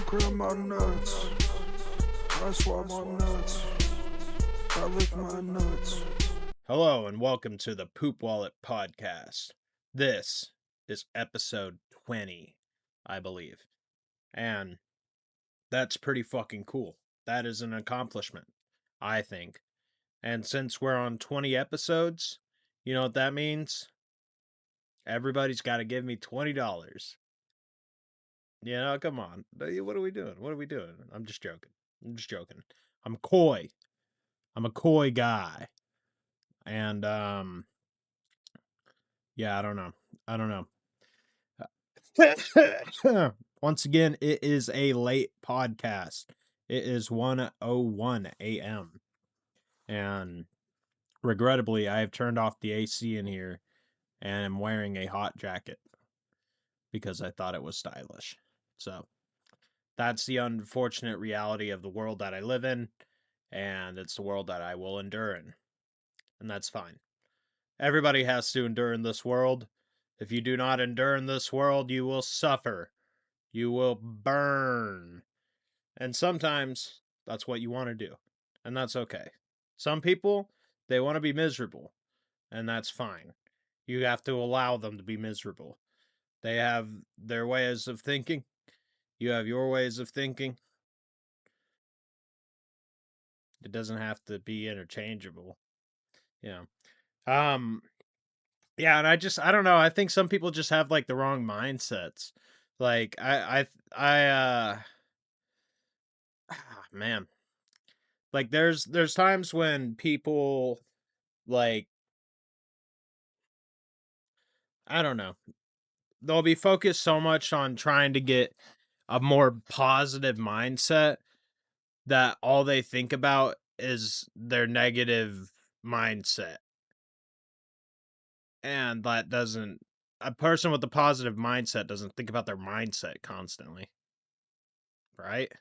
grab my nuts. I swab my nuts. I lick my nuts. Hello and welcome to the Poop Wallet Podcast. This is episode 20, I believe. And that's pretty fucking cool. That is an accomplishment, I think. And since we're on 20 episodes, you know what that means? Everybody's got to give me $20. You know, come on. What are we doing? What are we doing? I'm just joking. I'm coy. I'm a coy guy. And yeah, I don't know. Once again, it is a late podcast. It is 1:01 a.m. And regrettably, I have turned off the AC in here and am wearing a hot jacket because I thought it was stylish. So that's the unfortunate reality of the world that I live in, and it's the world that I will endure in. And that's fine. Everybody has to endure in this world. If you do not endure in this world, you will suffer. You will burn. And sometimes that's what you want to do. And that's okay. Some people, they want to be miserable. And that's fine. You have to allow them to be miserable. They have their ways of thinking. You have your ways of thinking. It doesn't have to be interchangeable. Yeah. Um yeah, and I don't know. I think some people just have like the wrong mindsets. Like man. Like there's times when people like I don't know. They'll be focused so much on trying to get a more positive mindset that all they think about is their negative mindset. And that doesn't a person with a positive mindset doesn't think about their mindset constantly, right?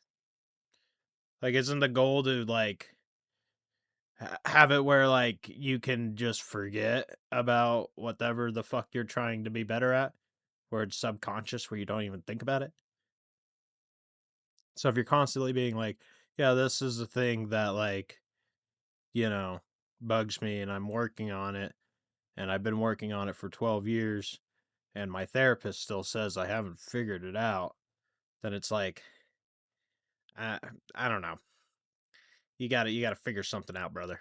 Like isn't the goal to like have it where like you can just forget about whatever the fuck you're trying to be better at, where it's subconscious where you don't even think about it? So if you're constantly being like, yeah, this is a thing that like, you know, bugs me and I'm working on it and I've been working on it for 12 years and my therapist still says I haven't figured it out, then it's like I I don't know. You got to figure something out, brother.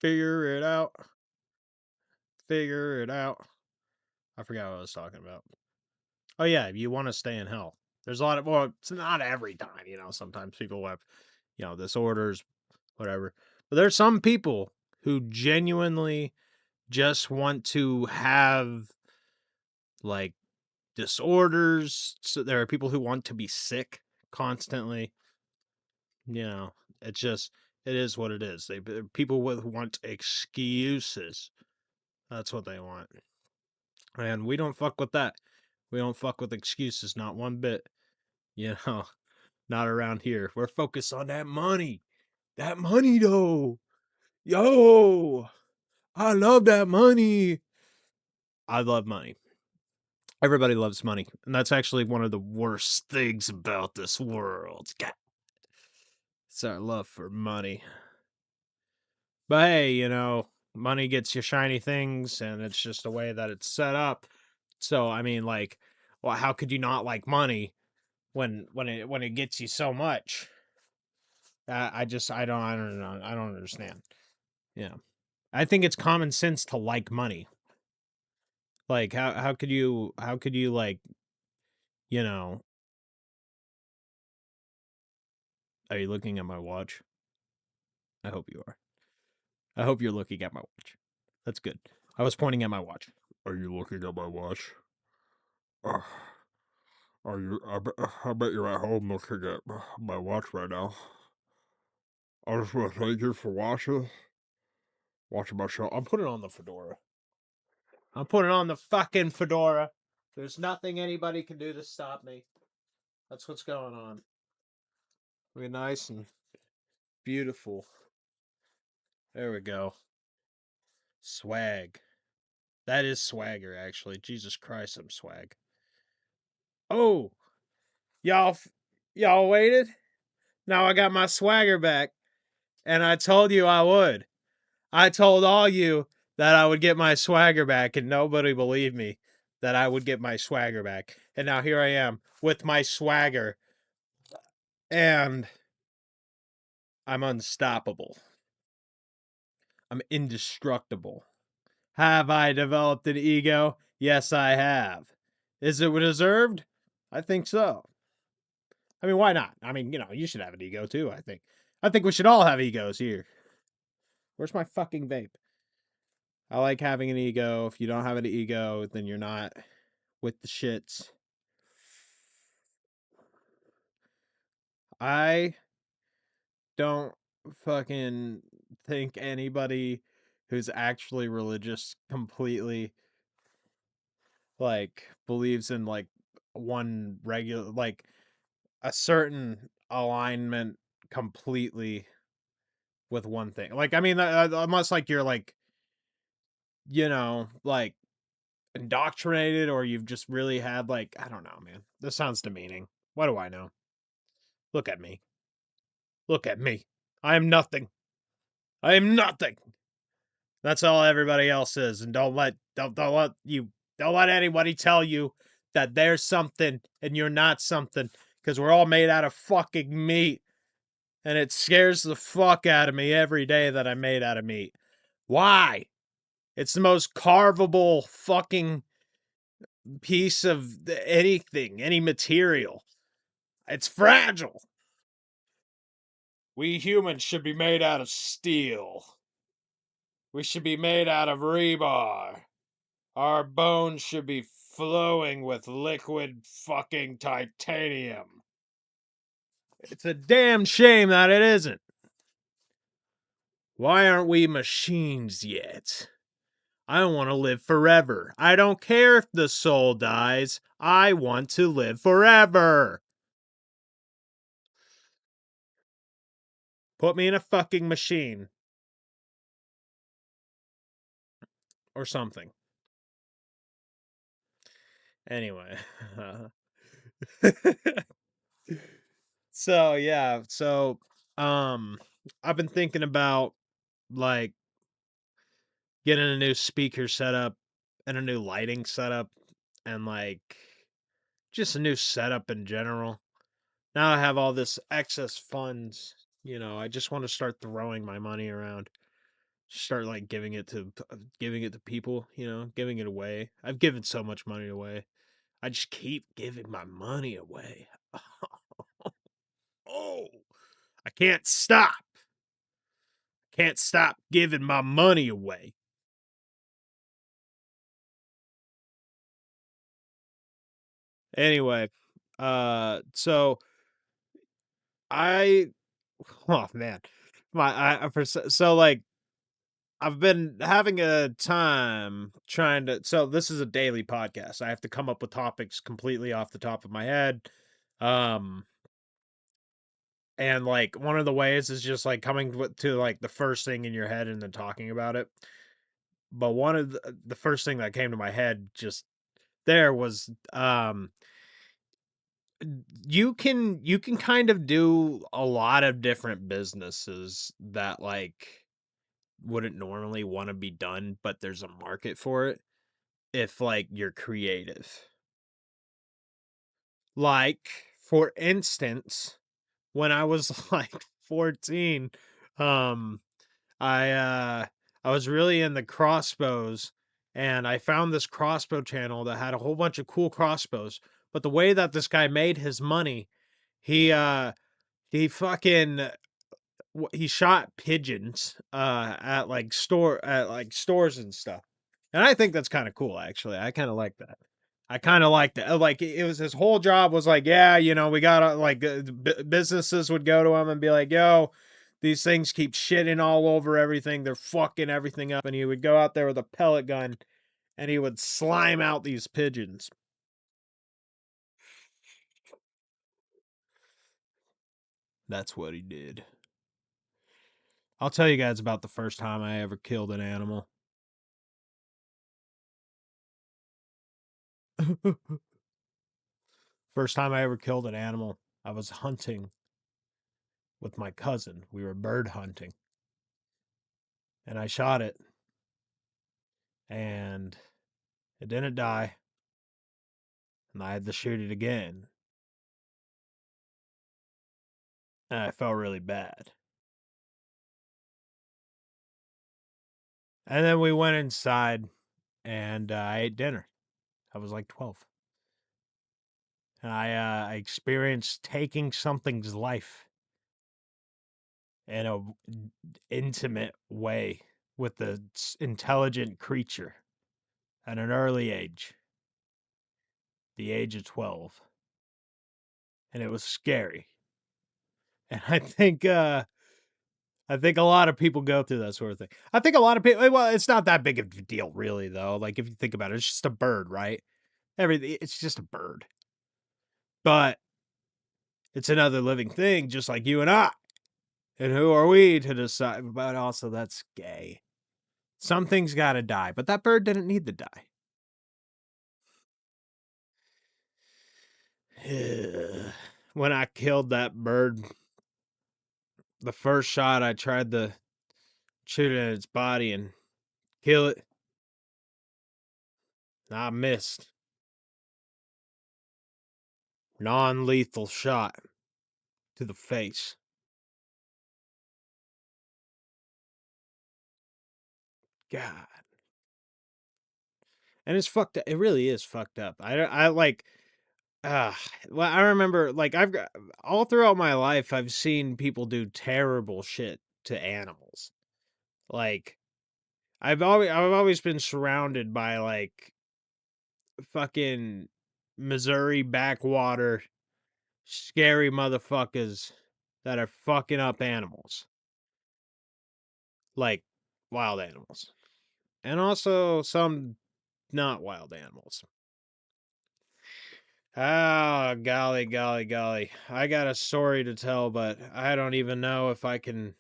Figure it out. Figure it out. I forgot what I was talking about. Oh yeah, you want to stay in health. There's a lot of well, it's not every time, you know, sometimes people have, disorders, whatever. But there's some people who genuinely just want to have like disorders. So there are people who want to be sick constantly. You know, it's just it is what it is. People with want excuses. That's what they want. And we don't fuck with that. We don't fuck with excuses, not one bit. You know, not around here. We're focused on that money. That money though. Yo, I love that money. I love money. Everybody loves money. And that's actually one of the worst things about this world. God, it's our love for money. But hey, money gets you shiny things and it's just the way that it's set up. So, I mean, like, well, how could you not like money when it gets you so much? I don't understand. Yeah. I think it's common sense to like money. Like how could you like, you know, are you looking at my watch? I hope you are. I hope you're looking at my watch. That's good. I was pointing at my watch. Are you looking at my watch? Uh, are you? I bet you're at home looking at my watch right now. I just want to thank you for watching my show. I'm putting on the fedora. I'm putting on the fucking fedora. There's nothing anybody can do to stop me. That's what's going on. We're nice and beautiful. There we go. Swag. That is swagger, actually. Jesus Christ, I'm swag. Oh, y'all. Y'all waited? Now I got my swagger back, and I told you I would. I told all you that I would get my swagger back, and nobody believed me that I would get my swagger back. And now here I am with my swagger, and I'm unstoppable. I'm indestructible. Have I developed an ego? Yes, I have. Is it deserved? I think so. I mean, why not? I mean, you should have an ego too, I think. I think we should all have egos here. Where's my fucking vape? I like having an ego. If you don't have an ego, then you're not with the shits. I don't fucking think anybody who's actually religious completely like believes in like one regular like a certain alignment completely with one thing. Like I mean unless like you're like like indoctrinated or you've just really had like I don't know, man. This sounds demeaning. What do I know? Look at me. Look at me. I am nothing. I am nothing. That's all everybody else is. And don't let anybody tell you that there's something and you're not something. Because we're all made out of fucking meat. And it scares the fuck out of me every day that I'm made out of meat. Why? It's the most carvable fucking piece of anything, any material. It's fragile. We humans should be made out of steel. We should be made out of rebar. Our bones should be flowing with liquid fucking titanium. It's a damn shame that it isn't. Why aren't we machines yet? I want to live forever. I don't care if the soul dies. I want to live forever. Put me in a fucking machine. Or something. Anyway. So, yeah. So, um, I've been thinking about, like, getting a new speaker setup and a new lighting setup and, like, just a new setup in general. Now I have all this excess funds, I just want to start throwing my money around. Start like giving it to people, giving it away. I've given so much money away. I just keep giving my money away. Oh, I can't stop. Can't stop giving my money away. Anyway, so I oh man. So like I've been having a time trying to so this is a daily podcast. I have to come up with topics completely off the top of my head. Um and like one of the ways is just like coming to like the first thing in your head and then talking about it. But one of the first thing that came to my head just there was you can kind of do a lot of different businesses that like wouldn't normally want to be done, but there's a market for it if like you're creative. Like, for instance, when I was like 14, um I I was really into crossbows and I found this crossbow channel that had a whole bunch of cool crossbows. But the way that this guy made his money, he he fucking he shot pigeons at like stores and stuff. And I think that's kind of cool actually. I kind of like that. I kind of liked it. Like it was his whole job was like, yeah, we got to like businesses would go to him and be like, yo, these things keep shitting all over everything. They're fucking everything up. And he would go out there with a pellet gun and he would slime out these pigeons. That's what he did. I'll tell you guys about the first time I ever killed an animal. First time I ever killed an animal. I was hunting with my cousin. We were bird hunting, and I shot it, and it didn't die, and I had to shoot it again, and I felt really bad. And then we went inside, and I ate dinner. I was like 12, and I experienced taking something's life in a intimate way with the intelligent creature at an early age, the age of 12, and it was scary. And I think a lot of people go through that sort of thing. I think a lot of people, well, it's not that big of a deal really though. Like if you think about it, it's just a bird, right? Everything, it's just a bird. But it's another living thing just like you and I. And who are we to decide? But also that's gay. Some things got to die, but that bird didn't need to die. When I killed that bird, the first shot I tried to shoot it in its body and kill it. I missed. Non lethal shot to the face. God. And it's fucked up. It really is fucked up. I like, uh, well, I remember, like, I've got all throughout my life, I've seen people do terrible shit to animals. Like, I've always been surrounded by, like, fucking Missouri backwater scary motherfuckers that are fucking up animals, like wild animals, and also some not wild animals. Ah, golly, golly, golly. I got a story to tell, but I don't even know if I can.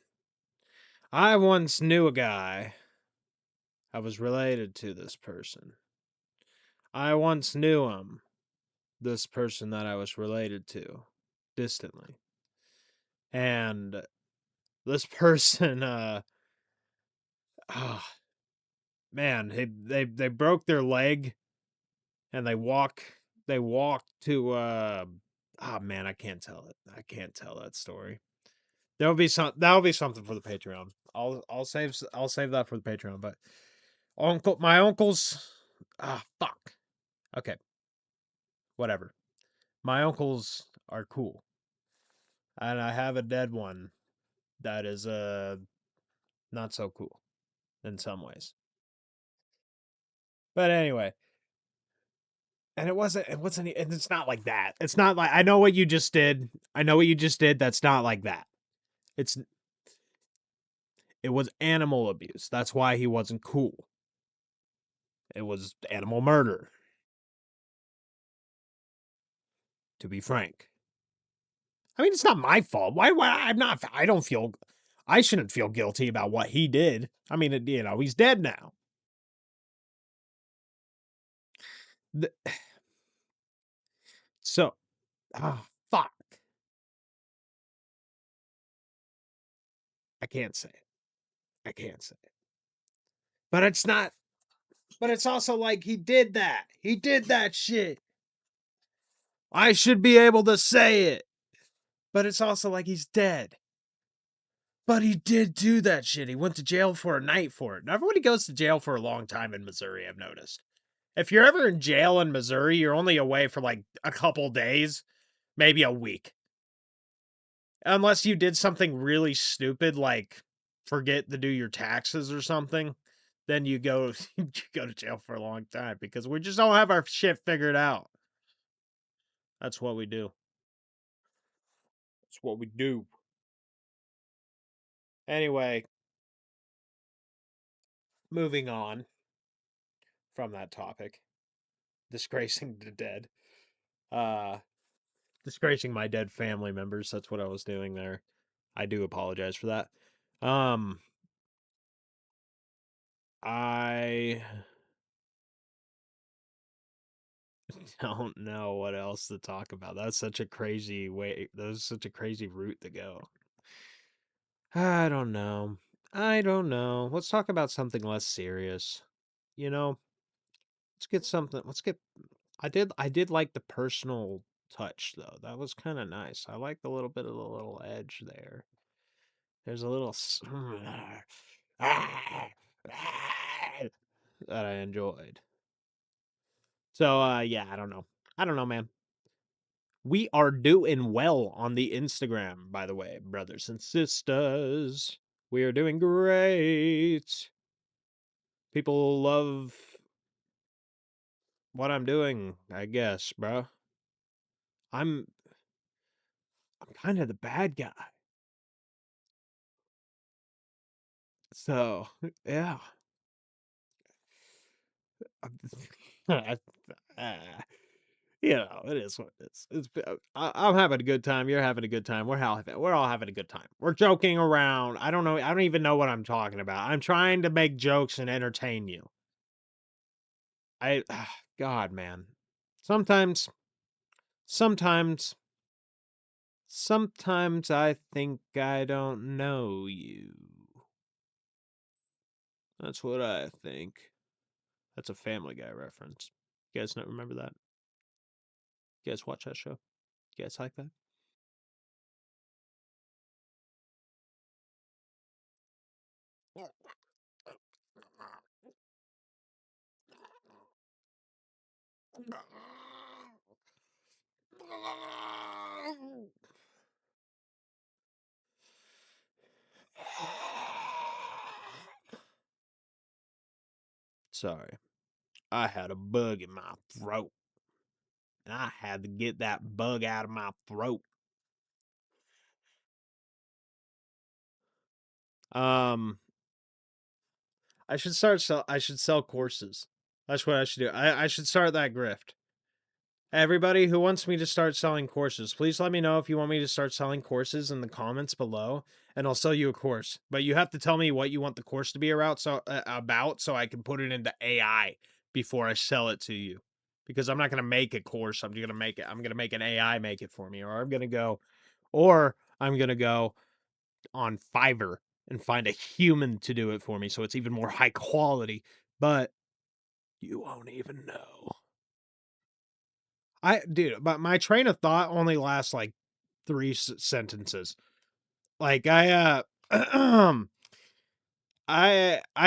I once knew a guy. I was related to this person. I once knew him, this person that I was related to, distantly. And this person, ah, man, they broke their leg and they walk to oh man, I can't tell it. I can't tell that story. That'll be something for the Patreon. I'll save that for the Patreon, but my uncles fuck. Okay, whatever. My uncles are cool. And I have a dead one that is not so cool in some ways. But anyway, and and it's not like that. It's not like I know what you just did. I know what you just did. That's not like that. It's it was animal abuse. That's why he wasn't cool. It was animal murder, to be frank. I mean, it's not my fault. Why I'm not I don't feel I shouldn't feel guilty about what he did. I mean, he's dead now. The, so, fuck. I can't say it. I can't say it. But it's not but it's also like he did that. He did that shit. I should be able to say it. But it's also like he's dead. But he did do that shit. He went to jail for a night for it. Now, everybody goes to jail for a long time in Missouri, I've noticed. If you're ever in jail in Missouri, you're only away for like a couple days, maybe a week. Unless you did something really stupid like forget to do your taxes or something, then you go you go to jail for a long time because we just don't have our shit figured out. That's what we do. That's what we do. Anyway, moving on from that topic, disgracing the dead. Uh disgracing my dead family members. That's what I was doing there. I do apologize for that. Um I Don't know what else to talk about. That's such a crazy way. That's such a crazy route to go. I don't know. I don't know. Let's talk about something less serious. You know, let's get something. Let's get. I did like the personal touch though. That was kind of nice. I like a little bit of the little edge there. There's a little that I enjoyed. So yeah, I don't know. I don't know, man. We are doing well on the Instagram, by the way, brothers and sisters. We are doing great. People love what I'm doing, I guess, bro. I'm I'm kind of the bad guy. So, yeah. I- uh, it is what it is. I'm having a good time. You're having a good time. We're all having a good time. We're joking around. I don't know. I don't even know what I'm talking about. I'm trying to make jokes and entertain you. I God, man. Sometimes, sometimes, sometimes I think I don't know you. That's what I think. That's a Family Guy reference. You guys not remember that? You guys watch that show? You guys like that? Sorry. I had a bug in my throat, and I had to get that bug out of my throat. Um, I should sell courses. That's what I should do. I should start that grift. Everybody who wants me to start selling courses, please let me know if you want me to start selling courses in the comments below, and I'll sell you a course. But you have to tell me what you want the course to be about, so I can put it into AI before I sell it to you. Because I'm not going to make a course. I'm going to make it. I'm going to make an AI make it for me, or I'm going to go on Fiverr and find a human to do it for me, so it's even more high quality. But you won't even know. But my train of thought only lasts like three sentences. Like I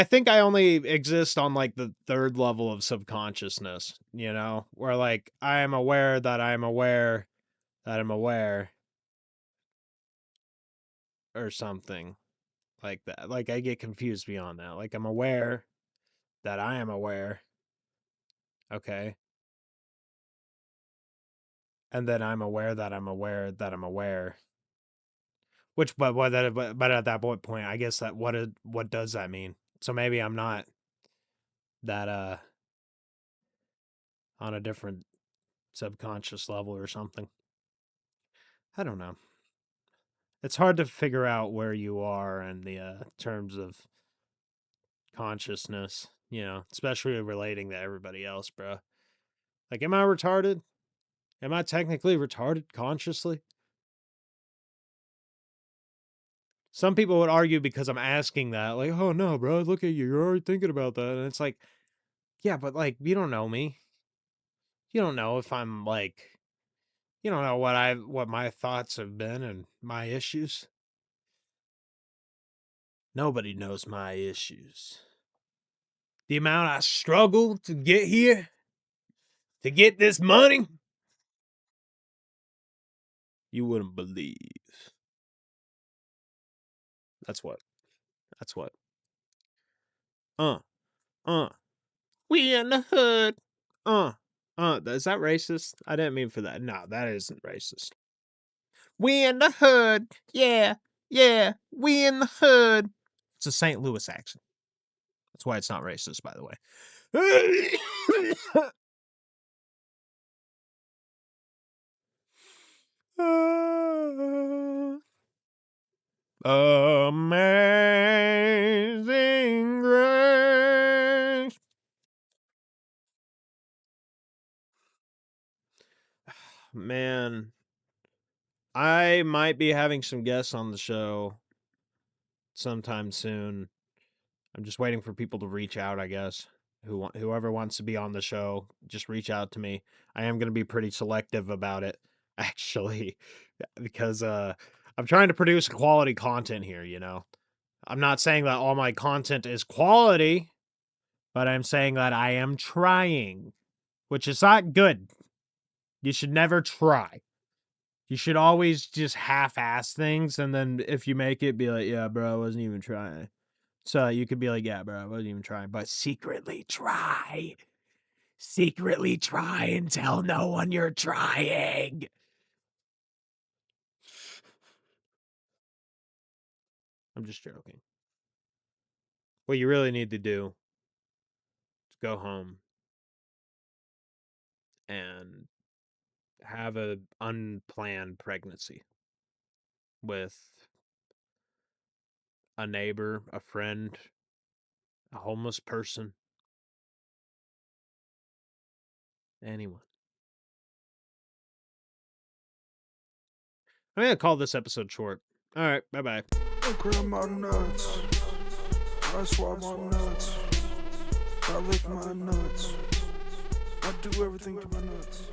think I only exist on like the third level of subconsciousness, where like I am aware that I'm aware that I'm aware or something like that. Like I get confused beyond that. Like I'm aware that I am aware, okay? And then I'm aware that I'm aware that I'm aware. Which, but at that point, I guess what does that mean? So maybe I'm not that on a different subconscious level or something. I don't know. It's hard to figure out where you are in the terms of consciousness, especially relating to everybody else, bro. Like, am I retarded? Am I technically retarded consciously? Some people would argue because I'm asking that, like, oh no, bro, look at you, you're already thinking about that. And it's like, yeah, but like, you don't know me. You don't know if I'm like, you don't know what my thoughts have been and my issues. Nobody knows my issues. The amount I struggled to get here, to get this money, you wouldn't believe. That's what. That's what. Uh, uh. We in the hood. Uh, Is that racist? I didn't mean for that. No, that isn't racist. We in the hood. Yeah, yeah. We in the hood. It's a St. Louis accent. That's why it's not racist, by the way. Amazing grace. Man, I might be having some guests on the show sometime soon. I'm just waiting for people to reach out, I guess. Whoever wants to be on the show, just reach out to me. I am going to be pretty selective about it, actually, because I'm trying to produce quality content here, you know. I'm not saying that all my content is quality, but I'm saying that I am trying, which is not good. You should never try. You should always just half-ass things, and then if you make it, be like, "Yeah, bro, I wasn't even trying." So you could be like, "Yeah, bro, I wasn't even trying," but secretly try. Secretly try and tell no one you're trying. I'm just joking. What you really need to do is go home and have a unplanned pregnancy with a neighbor, a friend, a homeless person, anyone. I'm gonna call this episode short. All right, bye bye. I grab my nuts. I swab my nuts. I lick my nuts. I do everything to my nuts.